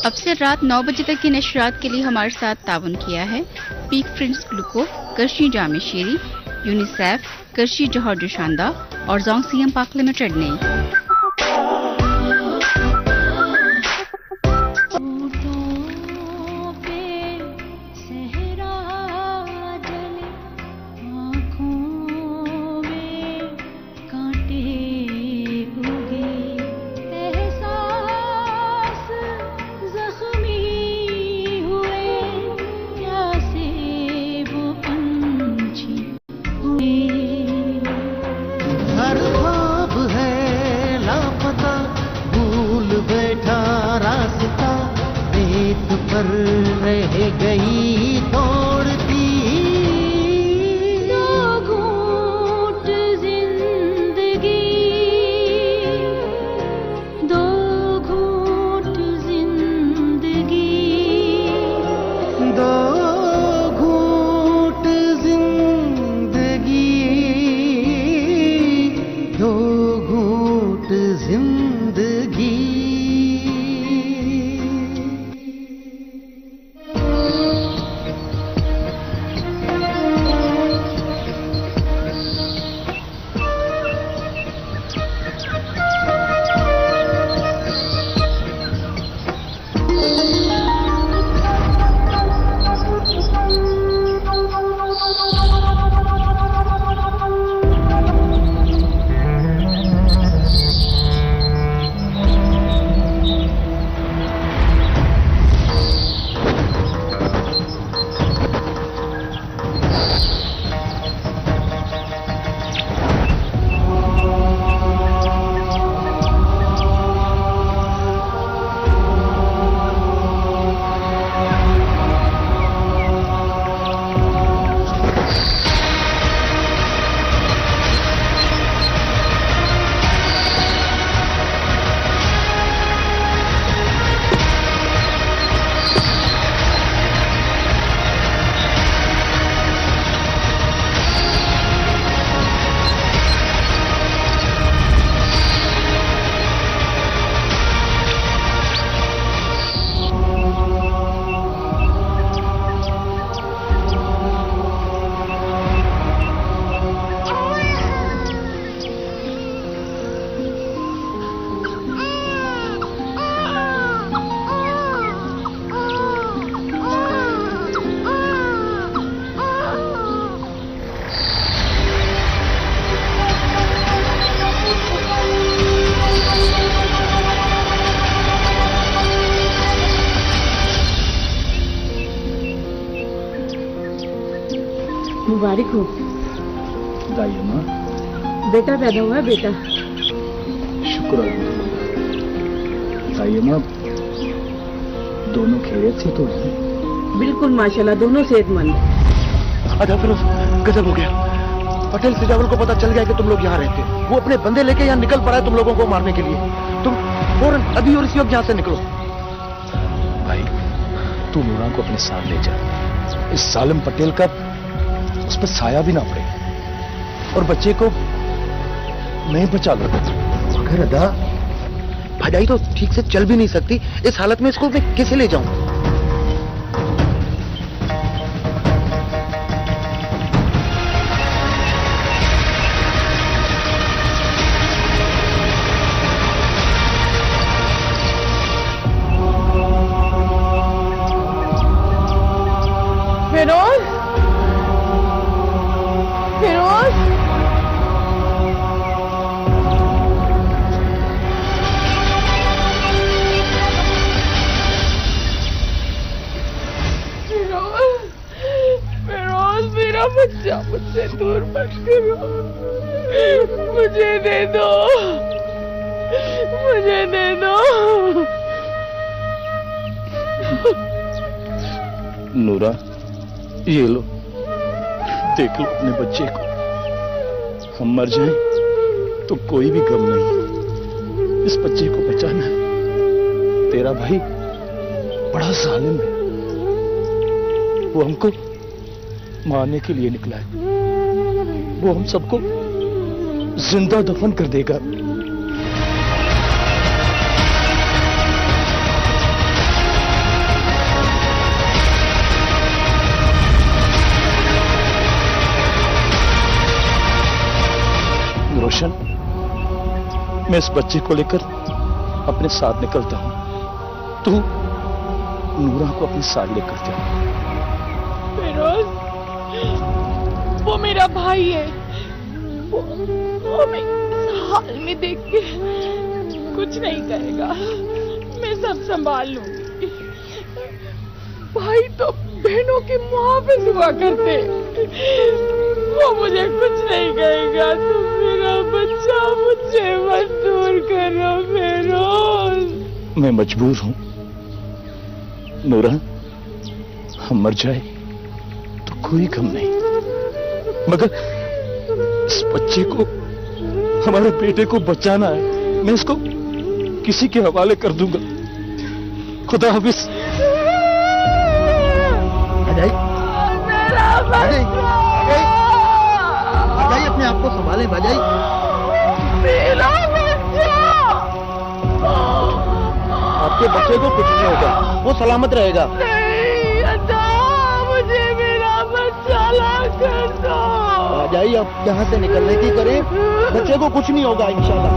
अब से रात 9 बजे तक की नशरियात के लिए हमारे साथ ताउन किया है पीक फ्रेंड्स ग्लूको, करशी जामे शेरी, यूनिसेफ, करशी जौहर दुशांदा और जोंग सीएम पाक लिमिटेड ने। पर रह गई दौड़ती दो घूंट जिंदगी, दो घूंट जिंदगी, दो घूंट जिंदगी, दो घूंट जिंदगी। मुबारक हो दाई अम्मा। बेटा पैदा हुआ है बेटा। शुक्र दाई अम्मा, दोनों खैरियत से तो हैं? बिल्कुल माशाल्लाह, दोनों सेहतमंद। अच्छा फिर गजब हो गया। पटेल सिजावल को पता चल गया कि तुम लोग यहाँ रहते हो। वो अपने बंदे लेके यहाँ निकल पड़ा है तुम लोगों को मारने के लिए। तुम फौरन अभी और इसी वक्त यहाँ से निकलो। भाई तू नूरा को अपने साथ ले जा। इस सालिम पटेल का उस पर साया भी ना पड़े, और बच्चे को मैं बचा लो। मगर अदा भजाई तो ठीक से चल भी नहीं सकती। इस हालत में इसको मैं कैसे ले जाऊं? फिरोज, फिरोज, फिरोज, मेरा बच्चा मुझसे दूर मत करो। मुझे दे दो, मुझे दे दो। नूरा, ये लो, देख लो अपने बच्चे को। हम मर जाएं तो कोई भी गम नहीं, इस बच्चे को बचाना है। तेरा भाई बड़ा जालिम है, वो हमको मारने के लिए निकला है। वो हम सबको जिंदा दफन कर देगा। मैं इस बच्चे को लेकर अपने साथ निकलता हूं। तू नूरा को अपने साथ लेकर जा। फिरोज, वो मेरा भाई है। वो हमें इस हाल में देख के कुछ नहीं करेगा। मैं सब संभाल लूंगी। भाई तो बहनों के मुहाफिज हुआ करते। वो मुझे कुछ नहीं कहेगा। तुम मेरा बच्चा मुझसे मत दूर करो फिरोज। मैं मजबूर हूं नूरा, हम मर जाए तो कोई गम नहीं, मगर इस बच्चे को, हमारे बेटे को बचाना है। मैं इसको किसी के हवाले कर दूंगा। खुदा हाफिज। अजय, मेरा अजय, बच्चा, अजय अपने आप को संभालें अजय। मेरा बच्चा। आपके बच्चे को कुछ नहीं होगा, वो सलामत रहेगा। नहीं अदा, मुझे मेरा बच्चा ला कर दो। अजय अब यहाँ से निकलने की करें, बच्चे को कुछ नहीं होगा इंशाल्लाह।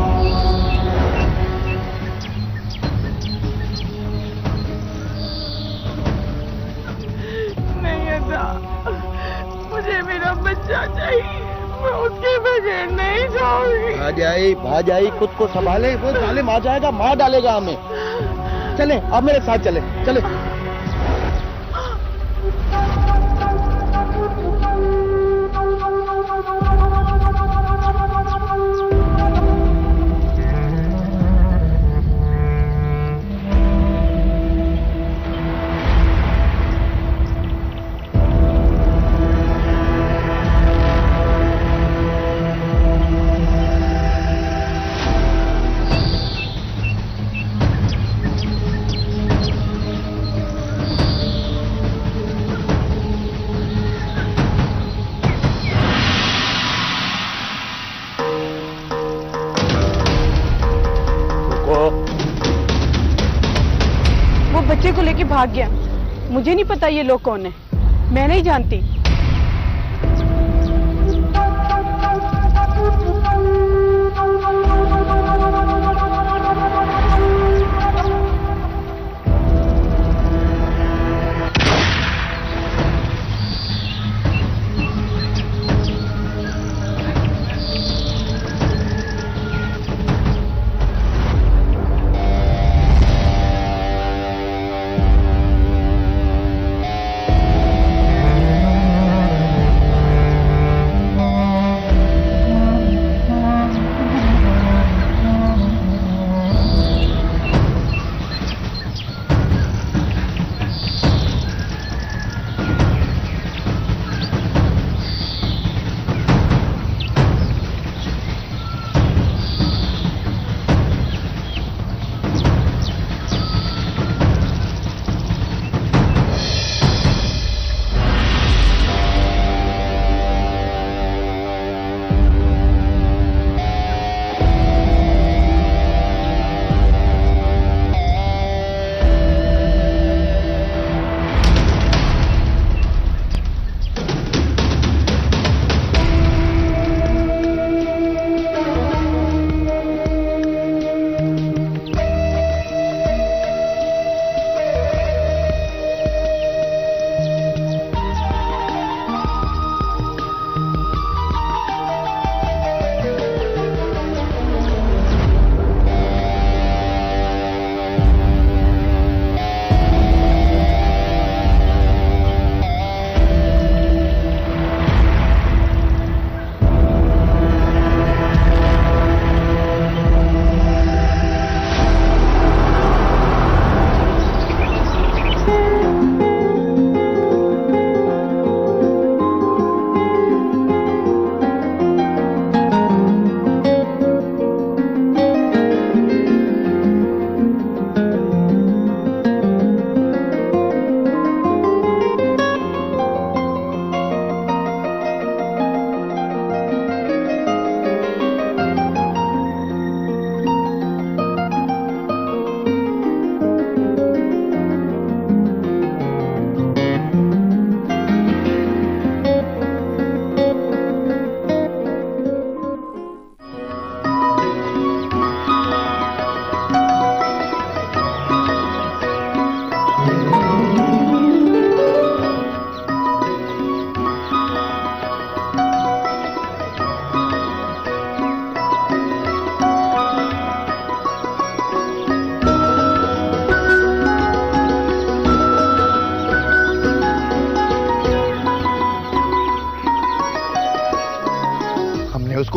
नहीं अदा, मुझे मेरा बच्चा चाहिए। मैं उसके बगैर नहीं जाऊंगी। आ जाए खुद को संभाले, वो जालिम आ जाएगा, मार डालेगा हमें। चले आप मेरे साथ चले चले। वो बच्चे को लेके भाग गया। मुझे नहीं पता ये लोग कौन है, मैं नहीं जानती।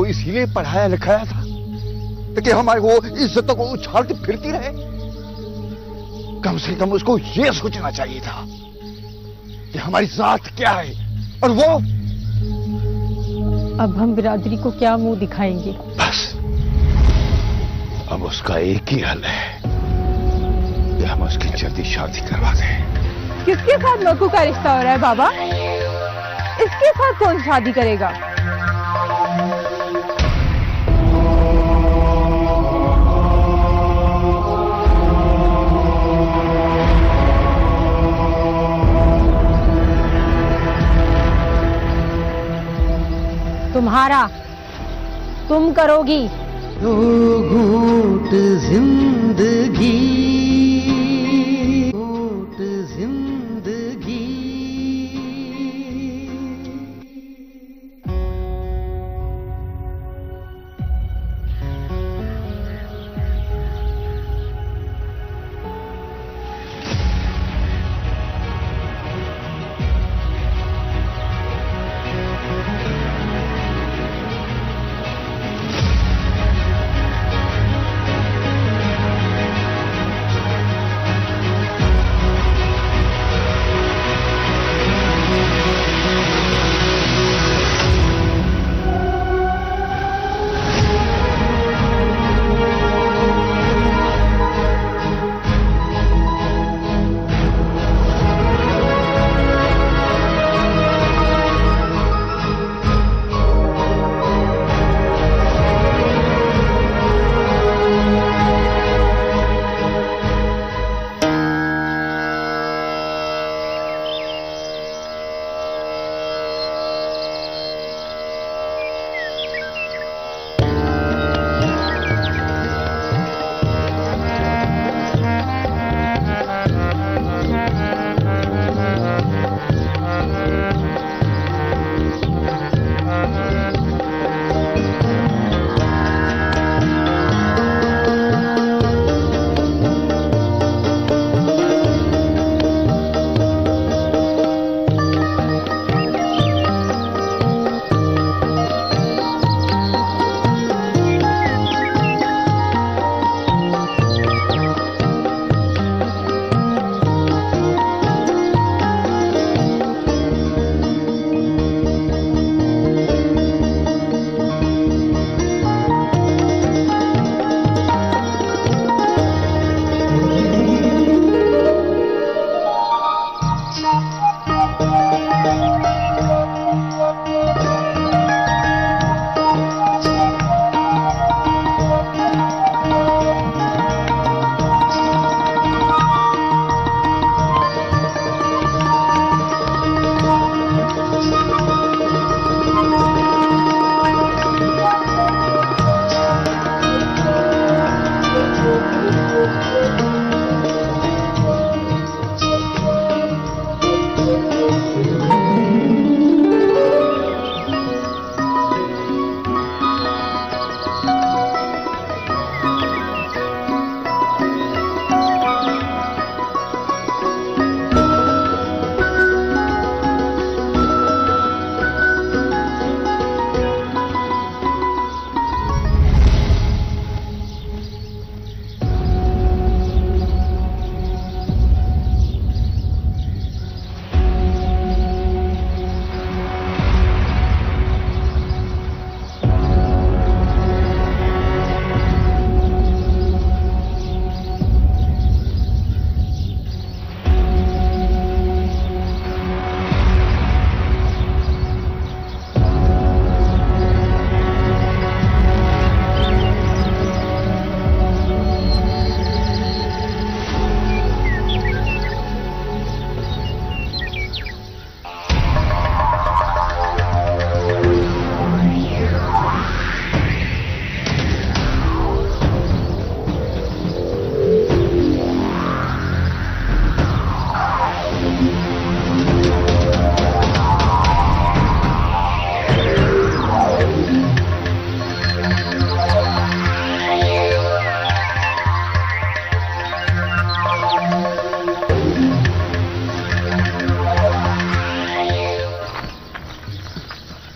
इसीलिए पढ़ाया लिखाया था कि हमारी वो इज्जतों को उछालती फिरती रहे। कम से कम उसको ये सोचना चाहिए था कि हमारी जात क्या है। और वो अब हम बिरादरी को क्या मुंह दिखाएंगे? बस अब उसका एक ही हल है कि हम उसकी जल्दी शादी करवा दें। किसके साथ मक्कू का रिश्ता हो रहा है बाबा? इसके साथ कौन शादी करेगा? तुम्हारा, तुम करोगी। दो घूंट जिंदगी, घूंट जिंदगी।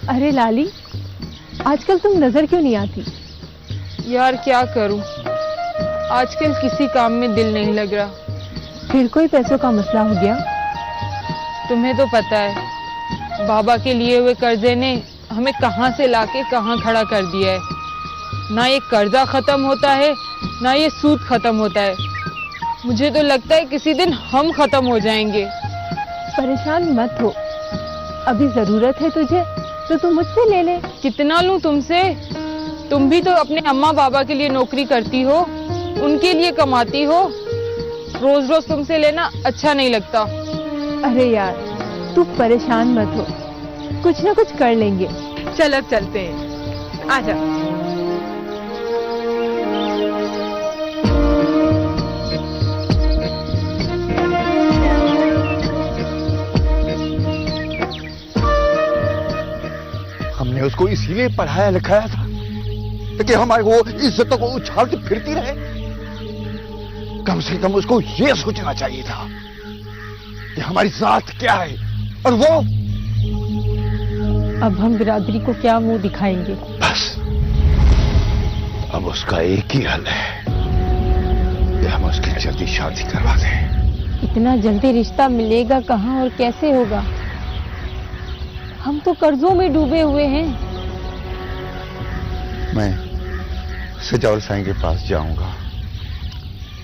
अरे लाली, आजकल तुम नजर क्यों नहीं आती? यार क्या करूं, आजकल किसी काम में दिल नहीं लग रहा। फिर कोई पैसों का मसला हो गया? तुम्हें तो पता है बाबा के लिए हुए कर्जे ने हमें कहां से लाके कहां खड़ा कर दिया है। ना ये कर्जा खत्म होता है ना ये सूद खत्म होता है। मुझे तो लगता है किसी दिन हम खत्म हो जाएंगे। परेशान मत हो, अभी जरूरत है तुझे तो तू मुझसे ले ले। कितना लूं तुमसे? तुम भी तो अपने अम्मा बाबा के लिए नौकरी करती हो, उनके लिए कमाती हो। रोज रोज तुमसे लेना अच्छा नहीं लगता। अरे यार तू परेशान मत हो, कुछ ना कुछ कर लेंगे। चल अब चलते हैं, आजा। हमने उसको इसीलिए पढ़ाया लिखाया था कि हमारी वो इज्जतों को उछालती फिरती रहे। कम से कम उसको ये सोचना चाहिए था कि हमारी जात क्या है। और वो अब हम बिरादरी को क्या मुंह दिखाएंगे? बस अब उसका एक ही हल है कि हम उसकी जल्दी शादी करवा दें। इतना जल्दी रिश्ता मिलेगा कहाँ और कैसे होगा? हम तो कर्जों में डूबे हुए हैं। मैं सजावल साईं के पास जाऊंगा,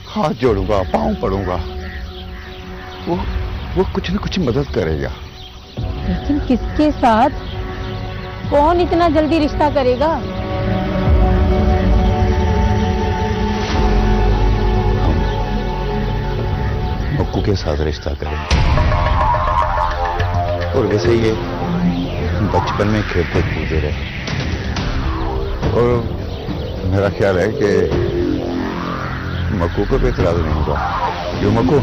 हाथ जोड़ूंगा, पांव पड़ूंगा। वो कुछ न कुछ मदद करेगा। लेकिन किसके साथ? कौन इतना जल्दी रिश्ता करेगा? मक्कू के साथ रिश्ता करेंगे। और वैसे ये बचपन में खेलते कूदे रहे और मेरा ख्याल है कि मक्कू को भी इतराज नहीं होगा। क्यों मक्कू?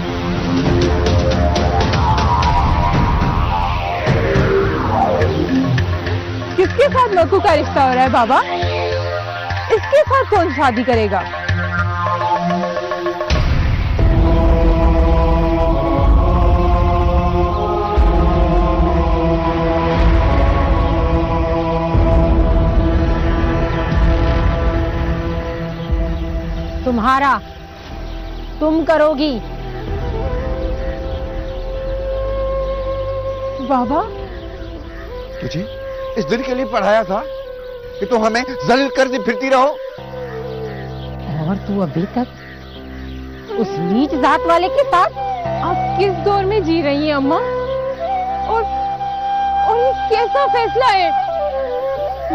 किसके साथ मक्कू का रिश्ता हो रहा है बाबा? इसके साथ कौन शादी करेगा? तुम्हारा, तुम करोगी। बाबा तुझे इस दिन के लिए पढ़ाया था कि तुम हमें जलील करती फिरती रहो। और तू अभी तक उस नीच जात वाले के साथ? आप किस दौर में जी रही हैं अम्मा? और ये कैसा फैसला है?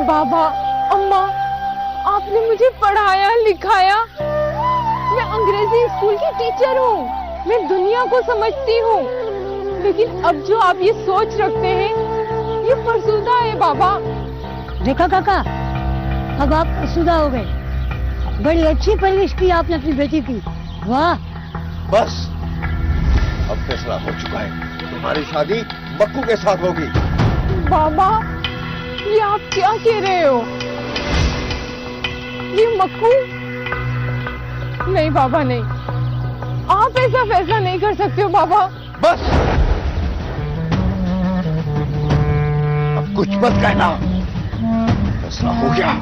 बाबा, अम्मा, आपने मुझे पढ़ाया लिखाया। मैं अंग्रेजी स्कूल की टीचर हूँ, मैं दुनिया को समझती हूँ। लेकिन अब जो आप ये सोच रखते हैं ये फरसुदा है बाबा। देखा काका, अब आप फरसुदा हो गए। बड़ी अच्छी परवरिश की आपने अपनी बेटी की। वाह। बस अब फैसला हो चुका है, तुम्हारी शादी मक्कू के साथ होगी। बाबा, ये आप क्या कह रहे हो? ये मक्कू? नहीं बाबा नहीं, आप ऐसा फैसला नहीं कर सकते हो बाबा। बस अब कुछ मत कहना, फैसला हो गया।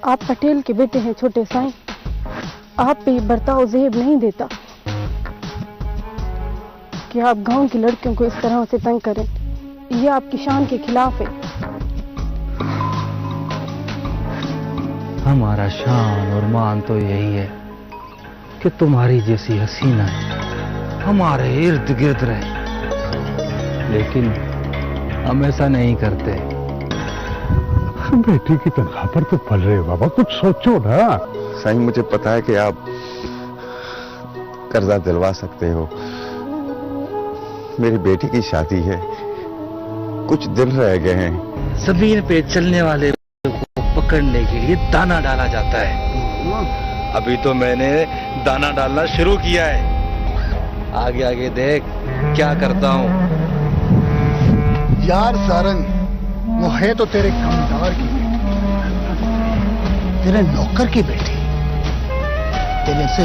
आप पटेल के बेटे हैं छोटे साईं, आप पे ये बर्ताव जेब नहीं देता कि आप गांव की लड़कियों को इस तरह से तंग करें। ये आपकी शान के खिलाफ है। हमारा शान और मान तो यही है कि तुम्हारी जैसी हसीना हमारे इर्द गिर्द रहे, लेकिन हम ऐसा नहीं करते। बेटी की तनख्वाह पर तो पल रहे हो बाबा, कुछ सोचो ना। साईं, मुझे पता है कि आप कर्जा दिलवा सकते हो। मेरी बेटी की शादी है, कुछ दिन रह गए हैं। जमीन पे चलने वाले को पकड़ने के लिए दाना डाला जाता है। अभी तो मैंने दाना डालना शुरू किया है, आगे आगे देख क्या करता हूँ। यार सारंग, वो है तो तेरे कमदार की बेटी, तेरे नौकर की बेटी, तेरे से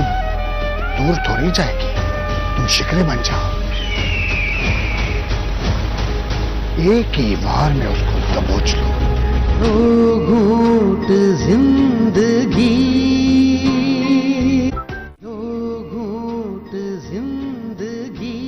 दूर थोड़ी जाएगी। तुम शिकरे बन जाओ, एक ही बार में उसको दबोच लो। दो घूंट जिंदगी, दो घूंट जिंदगी।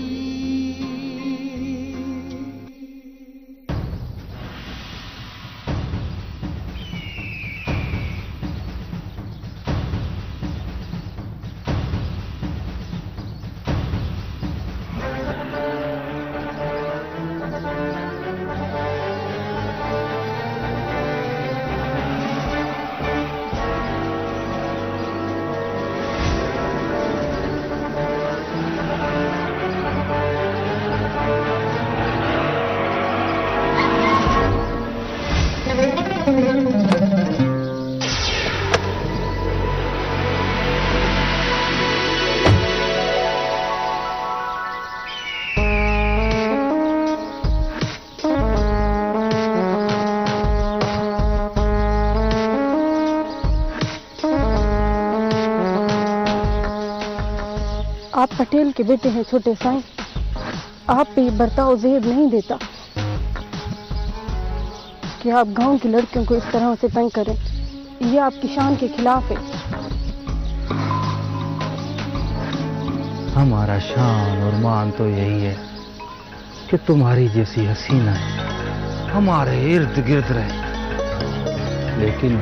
आप पटेल के बेटे हैं छोटे साईं, आप पे ये बर्ताव जेब नहीं देता कि आप गांव की लड़कियों को इस तरह से तंग करें। ये आपकी शान के खिलाफ है। हमारा शान और मान तो यही है कि तुम्हारी जैसी हसीना हमारे इर्द गिर्द रहे, लेकिन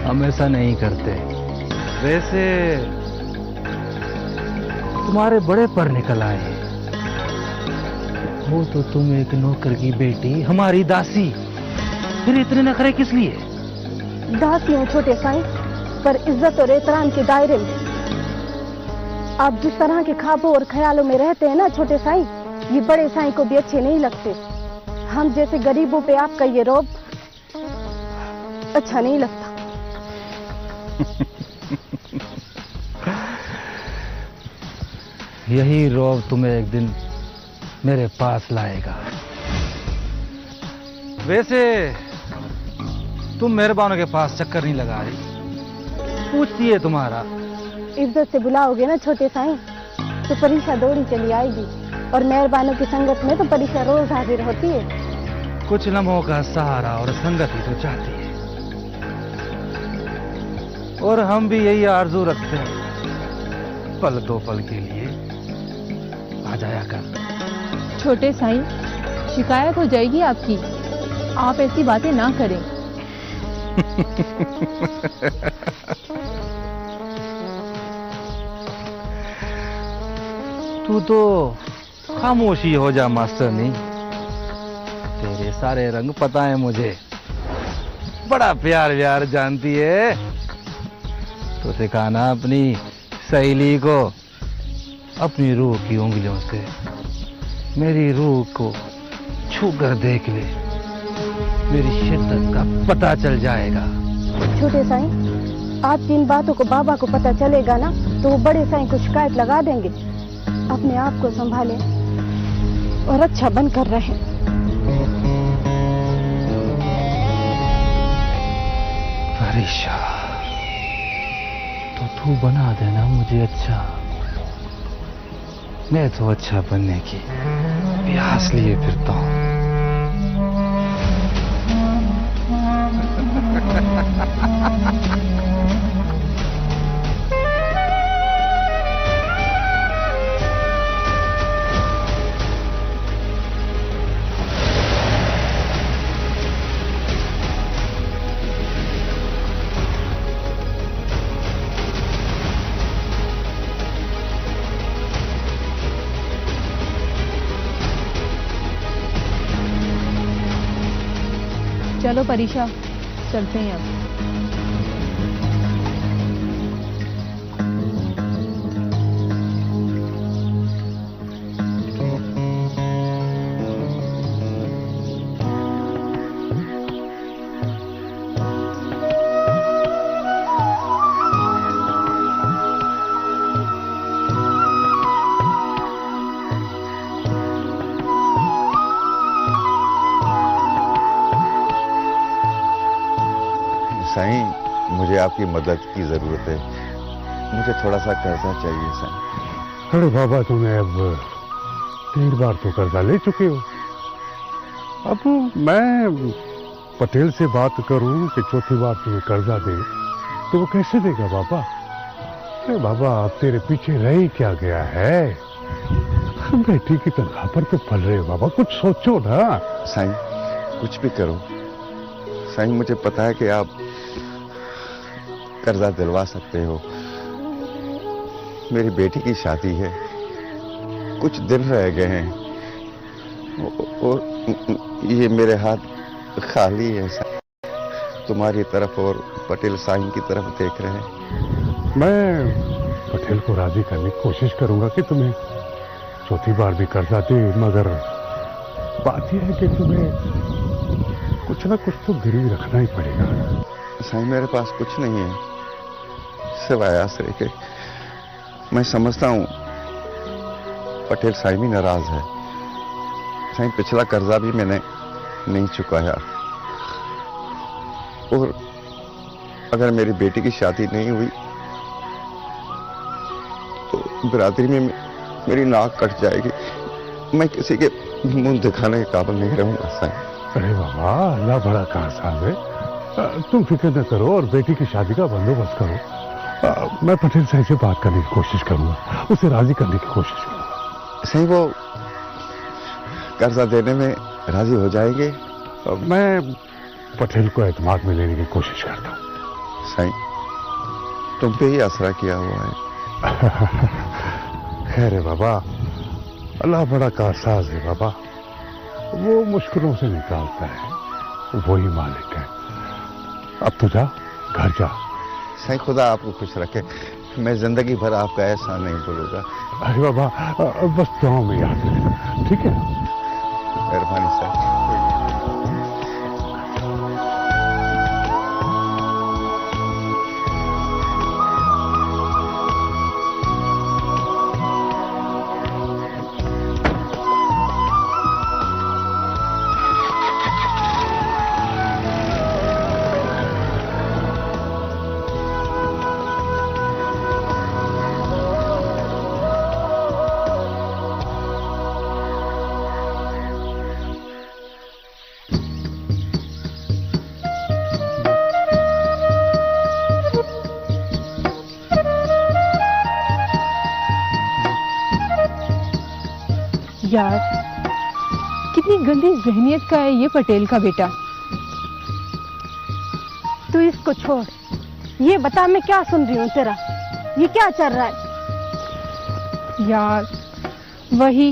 हम ऐसा नहीं करते। वैसे तुम्हारे बड़े पर निकल आए, वो तो तुम एक नौकर की बेटी, हमारी दासी, फिर इतने नखरे किस लिए? दासी हूँ छोटे साईं, पर इज्जत और एहतराम के दायरे में। आप जिस तरह के ख्वाबों और ख्यालों में रहते हैं ना छोटे साईं, ये बड़े साईं को भी अच्छे नहीं लगते। हम जैसे गरीबों पे आपका ये रौब अच्छा नहीं लगता। यही रौब तुम्हें एक दिन मेरे पास लाएगा। वैसे तुम मेहरबानों के पास चक्कर नहीं लगा रही, पूछती है तुम्हारा। इज्जत से बुलाओगे ना छोटे साईं तो परीक्षा दौड़ी चली आएगी, और मेहरबानों की संगत में तो परीक्षा रोज हाजिर होती है। कुछ लम्हों का सहारा और संगत ही तो चाहती है, और हम भी यही आरजू रखते हैं। पल दो पल के लिए आ जाया कर। छोटे साईं, शिकायत हो जाएगी आपकी, आप ऐसी बातें ना करें। तू तो खामोशी हो जा मास्टर, नहीं तेरे सारे रंग पता है मुझे, बड़ा प्यार व्यार जानती है। तो सिखाना अपनी सहेली को अपनी रूह की उंगलियों से मेरी रूह को छू कर देख ले, मेरी शिद्दत का पता चल जाएगा। छोटे साईं, आपकी इन बातों को बाबा को पता चलेगा ना तो वो बड़े साईं को शिकायत लगा देंगे। अपने आप को संभालें और अच्छा बनकर रहें। फरीशा, तो तू बना देना मुझे अच्छा, मैं तो अच्छा बनने की प्यास लिए फिरता हूँ। चलो परीक्षा, चलते हैं अब। साईं, मुझे आपकी मदद की जरूरत है। मुझे थोड़ा सा कर्जा चाहिए साईं। अरे बाबा, तुमने अब 3 बार तो कर्जा ले चुके हो। अब मैं पटेल से बात करूं कि चौथी बार तुम्हें कर्जा दे, तो वो कैसे देगा बाबा? अरे बाबा, अब तेरे पीछे रह ही क्या गया है? बेटी की तनख्वाह पर तो पल रहे हो बाबा, कुछ सोचो ना। साईं, कुछ भी करो साईं, मुझे पता है कि आप कर्जा दिलवा सकते हो। मेरी बेटी की शादी है, कुछ दिन रह गए हैं और ये मेरे हाथ खाली है साईं। तुम्हारी तरफ और पटेल साईं की तरफ देख रहे हैं। मैं पटेल को राजी करने की कोशिश करूंगा कि तुम्हें चौथी बार भी कर्जा दे, मगर बात यह है कि तुम्हें कुछ ना कुछ तो गिरवी रखना ही पड़ेगा। साईं, मेरे पास कुछ नहीं है सिवाय आश्रय के। मैं समझता हूं पटेल साईं भी नाराज है। साईं, पिछला कर्जा भी मैंने नहीं चुकाया, और अगर मेरी बेटी की शादी नहीं हुई तो बिरादरी में मेरी नाक कट जाएगी। मैं किसी के मुंह दिखाने के काबिल नहीं रहूंगा साईं। अरे बाबा, अल्लाह बड़ा कारसाज है। तुम फिक्र न करो और बेटी की शादी का बंदोबस्त करो। मैं पटेल साहब से बात करने की कोशिश करूंगा, उसे राजी करने की कोशिश करूंगा। सही, वो कर्जा देने में राजी हो जाएंगे? मैं पटेल को एतमाद में लेने की कोशिश करता हूँ। साईं, तुम पे ही आसरा किया हुआ है। खैर है बाबा, अल्लाह बड़ा कारसाज है बाबा, वो मुश्किलों से निकालता है, वही मालिक है। अब तो जा, घर जा। साईं, खुदा आपको खुश रखे। मैं जिंदगी भर आपका एहसान नहीं भूलूंगा। अरे बाबा, बस दुआओं में याद रखना, ठीक है? मेहरबानी साईं। यार, कितनी गंदी जहनियत का है ये पटेल का बेटा। तू इसको छोड़, ये बता मैं क्या सुन रही हूँ तेरा, ये क्या चल रहा है? यार, वही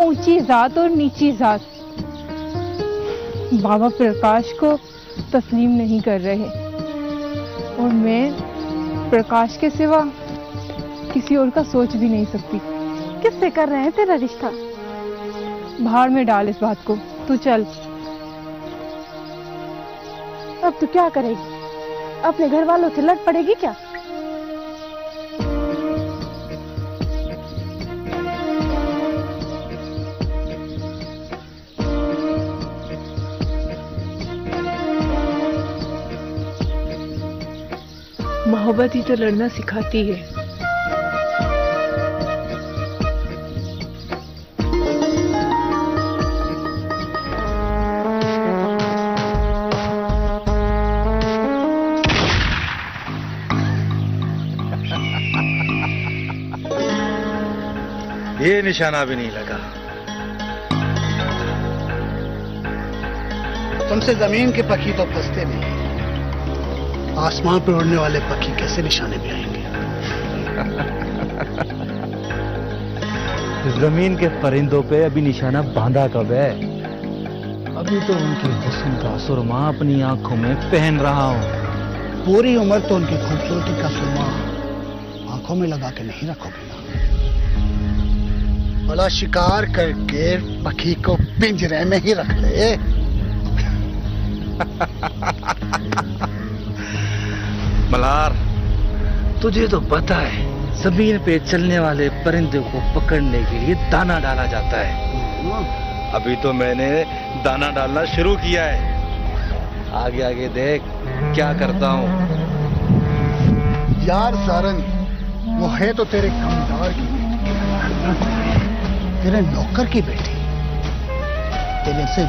ऊंची जात और नीची जात बाबा प्रकाश को तस्लीम नहीं कर रहे, और मैं प्रकाश के सिवा किसी और का सोच भी नहीं सकती। किससे कर रहे हैं तेरा रिश्ता? भाड़ में डाल इस बात को, तू चल। अब तू क्या करेगी? अपने घर वालों से लड़ पड़ेगी क्या? मोहब्बत ही तो लड़ना सिखाती है। ये निशाना भी नहीं लगा। तुमसे जमीन के पक्षी तो फंसते नहीं, आसमान पर उड़ने वाले पक्षी कैसे निशाने में आएंगे? जमीन के परिंदों पे अभी निशाना बांधा कब है? अभी तो उनके हुस्न का सुरमा अपनी आंखों में पहन रहा हूँ। पूरी उम्र तो उनकी खूबसूरती का सुरमा आंखों में लगा के नहीं रखोगे ना। बड़ा शिकार करके पखी को पिंजरे में ही रख ले। मल्हार, तुझे तो पता है जमीन पे चलने वाले परिंदे को पकड़ने के लिए दाना डाला जाता है। अभी तो मैंने दाना डालना शुरू किया है। आगे आगे देख क्या करता हूँ। यार सारंग, वो है तो तेरे कमदार की बेटी, तेरे नौकर की बेटी। तेरे से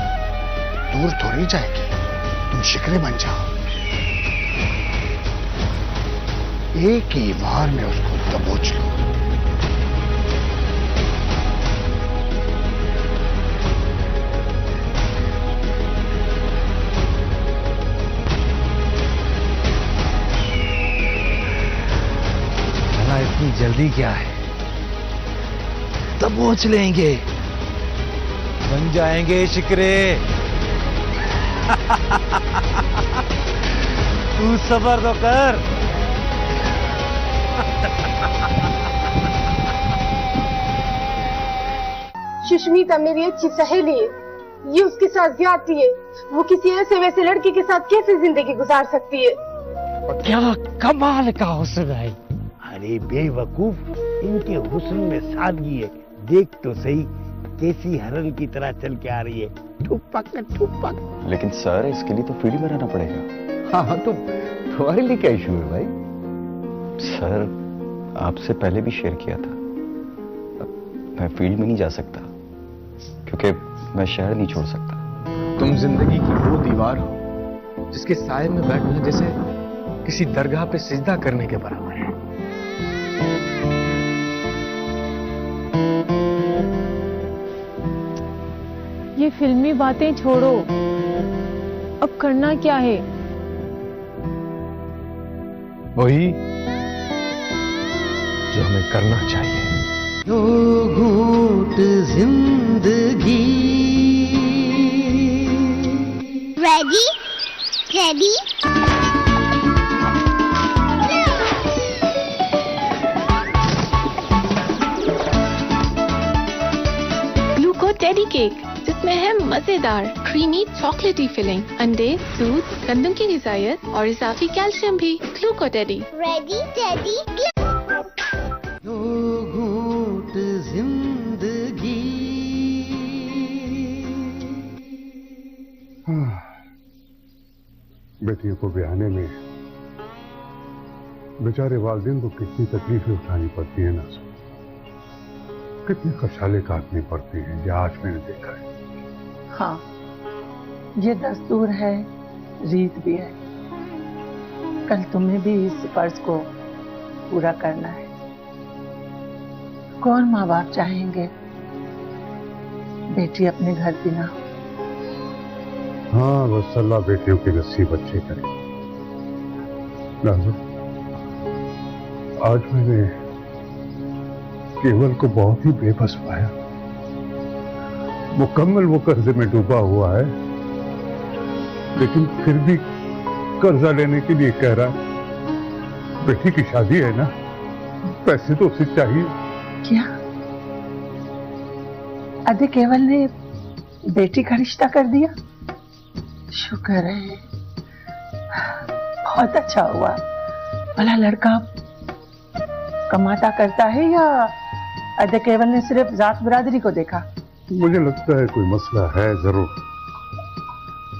दूर थोड़ी जाएगी। तुम शिकरे बन जाओ। एक ही बार में उसको दबोच लो। भला इतनी जल्दी क्या है? दबोच लेंगे, बन जाएंगे शिकरे। तू सबर तो कर। सुष्मिता मेरी अच्छी सहेली है, ये उसके साथ ज्यादती है। वो किसी ऐसे वैसे लड़के के साथ कैसे जिंदगी गुजार सकती है? क्या कमाल का हुस्न है। अरे बेवकूफ, इनके हुस्न में सादगी है। देख तो सही कैसी हरन की तरह चल के आ रही है, ठुपक ठुपक। लेकिन सर इसके लिए तो फील्ड में रहना पड़ेगा। हाँ तो तुम्हारे लिए क्या इशू है भाई? सर आपसे पहले भी शेयर किया था, मैं फील्ड में नहीं जा सकता क्योंकि मैं शहर नहीं छोड़ सकता। तुम जिंदगी की वो दीवार हो जिसके साए में बैठना जैसे किसी दरगाह पे सिजदा करने के बराबर है। ये फिल्मी बातें छोड़ो, अब करना क्या है? वही जो हमें करना चाहिए। दो घूंट जिंदगी। रेडी रेडी ग्लूको टेडी केक, जिसमें है मजेदार क्रीमी चॉकलेटी फिलिंग, अंडे, दूध, गंदम की ग़िज़ायत और इजाफी कैल्शियम भी। ग्लूको टेडी। रेडी टेडी दो घूंट जिंदगी। बेटियों को ब्याहने में बेचारे वालिदैन को कितनी तकलीफें उठानी पड़ती है ना, कितने खशाले काटने पड़ते हैं, ये आज मैंने देखा है। हाँ, ये दस्तूर है, रीत भी है। कल तुम्हें भी इस फर्ज को पूरा करना है। कौन माँ बाप चाहेंगे बेटी अपने घर की ना हो? हाँ, बस अल्लाह बेटियों के नसीब अच्छे करे। नाज़ो, आज मैंने केवल को बहुत ही बेबस पाया। मुकम्मल वो कर्जे में डूबा हुआ है, लेकिन फिर भी कर्जा लेने के लिए कह रहा है। बेटी की शादी है ना, पैसे तो उसे चाहिए। क्या अदे केवल ने बेटी का रिश्ता कर दिया? शुक्र है, बहुत अच्छा हुआ। भला लड़का कमाता करता है या अदे केवल ने सिर्फ जात बिरादरी को देखा? मुझे लगता है कोई मसला है जरूर,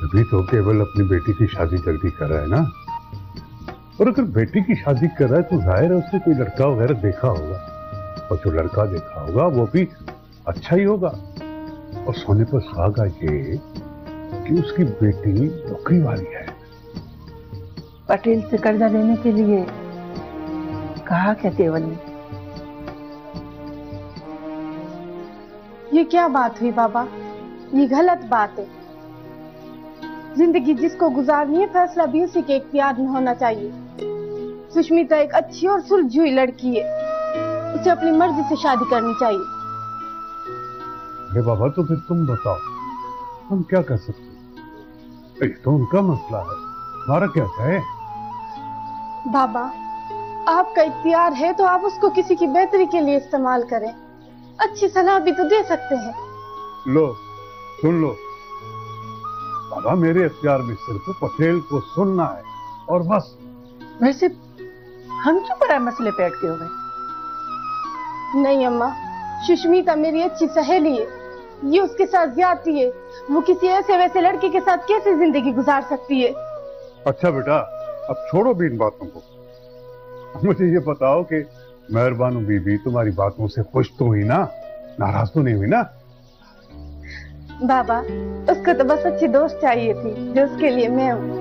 अभी तो केवल अपनी बेटी की शादी जल्दी कर रहा है ना। और अगर बेटी की शादी कर रहा है तो जाहिर है उसने कोई लड़का वगैरह देखा होगा, और जो लड़का देखा होगा वो भी अच्छा ही होगा। और सोने पर सुहागा ये कि उसकी बेटी नौकरी वाली है। पटेल से कर्जा लेने के लिए कहा क्या केवल ने? ये क्या बात हुई बाबा? ये गलत बात है। जिंदगी जिसको गुजारनी है, फैसला भी उसी के इख्तियार में होना चाहिए। सुष्मिता एक अच्छी और सुलझी हुई लड़की है, उसे अपनी मर्जी से शादी करनी चाहिए। अरे बाबा, तो फिर तुम बताओ, हम क्या कर सकते हैं? ये तो उनका मसला है, हमारा क्या है? बाबा, आपका इख्तियार है तो आप उसको किसी की बेहतरी के लिए इस्तेमाल करें। अच्छी सलाह भी तो दे सकते हैं। लो, सुन लो बाबा, मेरे इख्तियार में सिर्फ पटेल को सुनना है और बस। वैसे हम क्यों बड़ा मसले पे अटके हुए? नहीं अम्मा, सुष्मिता मेरी अच्छी सहेली है, ये उसके साथ ज्यादती है। वो किसी ऐसे वैसे लड़के के साथ कैसे जिंदगी गुजार सकती है? अच्छा बेटा, अब छोड़ो भी इन बातों को। मुझे ये बताओ कि मेहरबानू बीबी तुम्हारी बातों से खुश तो हुई ना, नाराज तो नहीं हुई ना? बाबा, उसको तो बस अच्छी दोस्त चाहिए थी, जो उसके लिए मैं हूँ।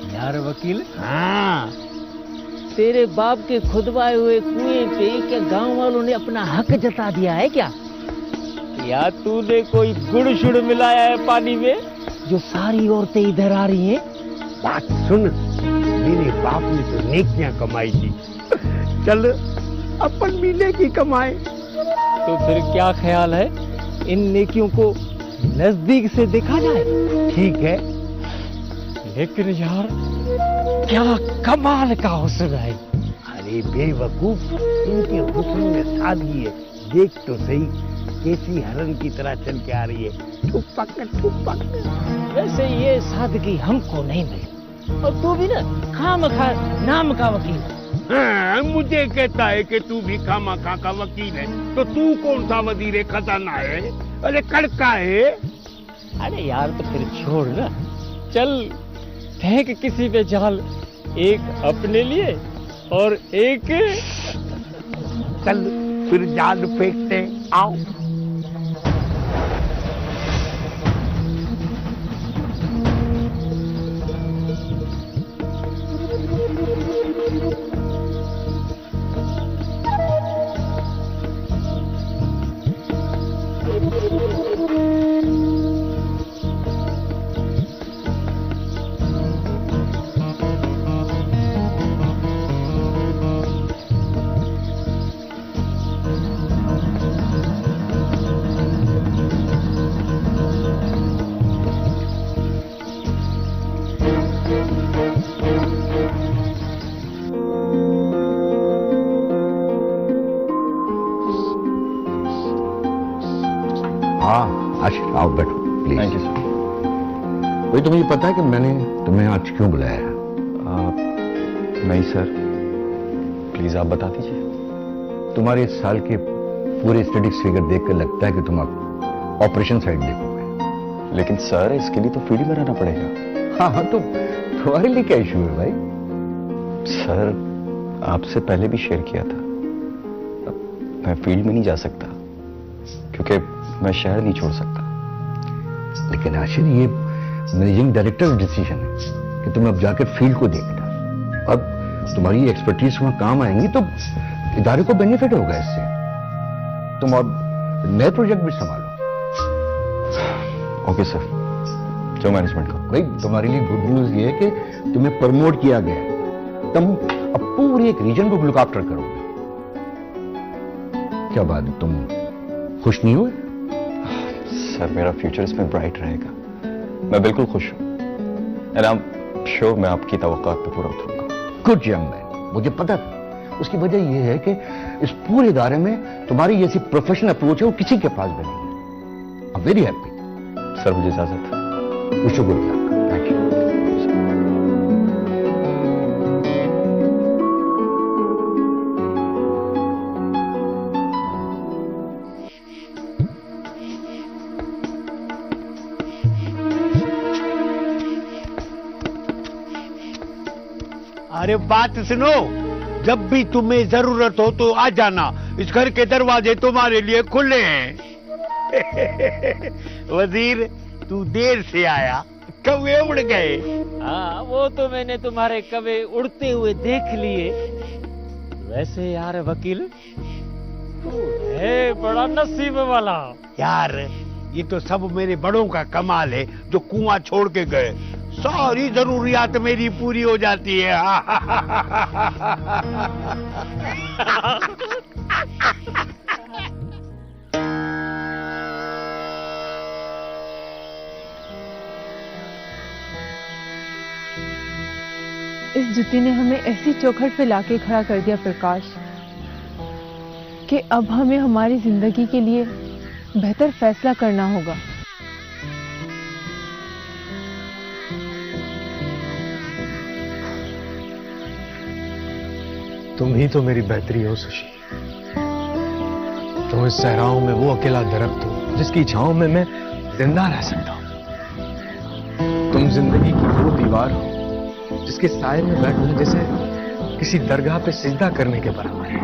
यार वकील, हाँ, तेरे बाप के खुदवाए हुए कुएं पे क्या गांव वालों ने अपना हक जता दिया है क्या? या तूने कोई गुड़ शुड़ मिलाया है पानी में जो सारी औरतें इधर आ रही हैं? बात सुन, मेरे बाप ने तो नेकियां कमाई थी, चल अपन भी नेकी कमाए। तो फिर क्या ख्याल है, इन नेकियों को नजदीक से देखा जाए? ठीक है, लेकिन यार क्या कमाल का हुस्न है। अरे बेवकूफ, इनके हुस्न में सादगी है, देख तो सही कैसी हरन की तरह चल के आ रही है, ठुपक ठुपक। वैसे ये सादगी हमको नहीं मिली, और तू भी ना खामखा नाम का वकील। हाँ, मुझे कहता है कि तू भी खामखा का वकील है, तो तू कौन सा वजीर खजाना है? अरे कड़का है। अरे यार तो फिर छोड़ ना, चल फेंक किसी पे जाल, एक अपने लिए और एक। चल फिर जाल फेंकते, आओ। हाँ आशिक, आओ बैठो प्लीज। Thank you sir. भाई, तुम्हें ये पता है कि मैंने तुम्हें आज क्यों बुलाया है? नहीं सर, प्लीज आप बता दीजिए। तुम्हारे इस साल के पूरे स्टडीज फिगर देखकर लगता है कि तुम अब ऑपरेशन साइड देखोगे। लेकिन सर इसके लिए तो फील्ड में रहना पड़ेगा। हाँ हाँ, तो तुम्हारे लिए क्या इशू है भाई? सर आपसे पहले भी शेयर किया था, मैं फील्ड में नहीं जा सकता क्योंकि मैं शहर नहीं छोड़ सकता। लेकिन आशिर, ये मैनेजिंग डायरेक्टर का डिसीजन है कि तुम अब जाकर फील्ड को देखना। अब तुम्हारी एक्सपर्टीज वहां काम आएंगी तो इदारे को बेनिफिट होगा इससे। तुम अब नए प्रोजेक्ट भी संभालो। ओके सर, जो मैनेजमेंट का। भाई, तुम्हारे लिए गुड न्यूज ये है कि तुम्हें प्रमोट किया गया है। तुम अब पूरी एक रीजन को लुक आफ्टर करोगे। क्या बात है, तुम खुश नहीं हुए? सर मेरा फ्यूचर इसमें ब्राइट रहेगा, मैं बिल्कुल खुश हूँ। एंड आई एम श्योर मैं आपकी तवक्कात पे पूरा उतरूंगा। गुड यंग मैन, मुझे पता था। उसकी वजह यह है कि इस पूरे इदारे में तुम्हारी जैसी प्रोफेशनल अप्रोच है वो किसी के पास भी नहीं है। I am very happy. Sir मुझे इजाजत। Wish you good luck. Thank you. अरे बात सुनो, जब भी तुम्हें जरूरत हो तो आ जाना, इस घर के दरवाजे तुम्हारे लिए खुले हैं। वजीर, तू देर से आया, कौवे उड़ गए। हाँ, वो तो मैंने तुम्हारे कवे उड़ते हुए देख लिए। वैसे यार वकील, तू है बड़ा नसीब वाला। यार ये तो सब मेरे बड़ों का कमाल है जो कुआं छोड़ के गए। सारी जरूरियात मेरी पूरी हो जाती है। इस जुती ने हमें ऐसी चौखट पे लाके खड़ा कर दिया प्रकाश, कि अब हमें हमारी जिंदगी के लिए बेहतर फैसला करना होगा। तुम ही तो मेरी बेहतरी हो सुशी। तुम इस सहराओं में वो अकेला दरख्त हो जिसकी छांव में मैं जिंदा रह सकता हूं। तुम जिंदगी की वो दीवार हो जिसके साए में बैठना जैसे किसी दरगाह पे सिजदा करने के बराबर है।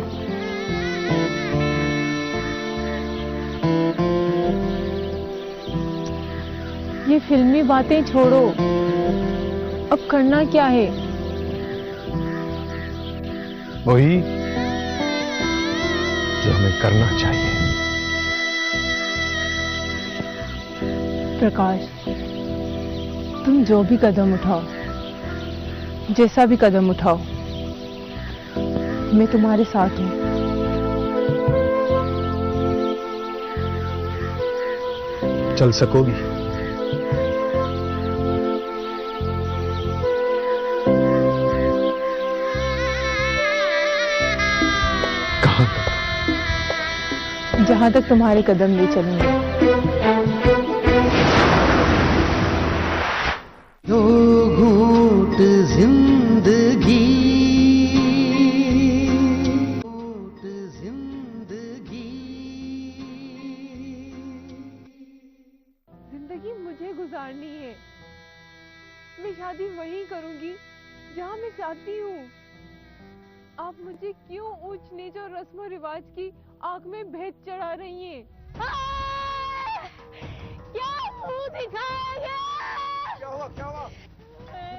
ये फिल्मी बातें छोड़ो, अब करना क्या है? वही जो हमें करना चाहिए। प्रकाश, तुम जो भी कदम उठाओ, जैसा भी कदम उठाओ, मैं तुम्हारे साथ हूं। चल सकोगी? जहां तक तुम्हारे कदम ले चलेंगे। दो घूंट जिंदगी, जिंदगी मुझे गुजारनी है। मैं शादी वहीं करूंगी जहां मैं चाहती हूँ। आप मुझे क्यों ऊंच नीच और रस्म रिवाज की आग में भेद चढ़ा रही हैं? क्या मुंह दिखाया गया? क्या हुआ, क्या हुआ?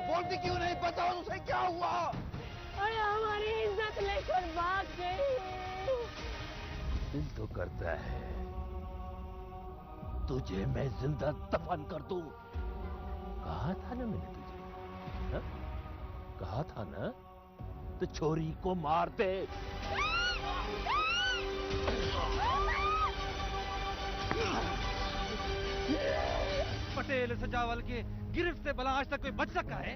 बोलती क्यों नहीं? बताओ उसे क्या हुआ? अरे हमारी इज्जत लेकर भाग गई। दिल तो करता है तुझे मैं जिंदा दफन कर दूं। कहा था ना मैंने तुझे, हा? कहा था ना, तो छोरी को मार दे। पटेल सजावल के गिरफ्त से भला आज तक कोई बच सका है?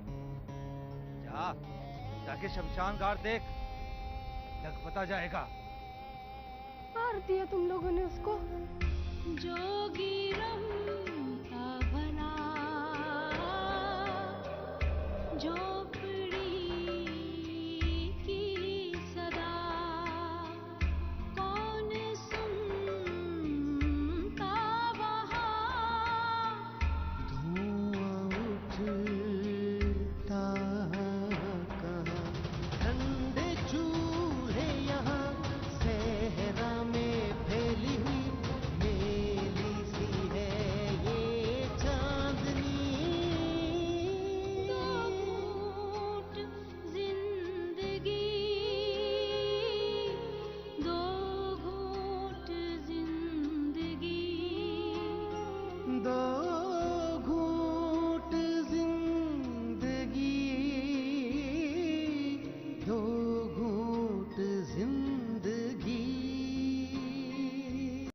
जाके शमशान घाट देख, जग पता जाएगा। मार दिया तुम लोगों ने उसको। जोगी रंगा भला झोपड़ी की सदा कौन सुनता वहाँ धुआं उठता कहाँ, ठंडे चूल्हे यहाँ सहरा में फैली हुई मेली सी है ये चांदनी। दो घूंट जिंदगी, दो घूंट जिंदगी, दो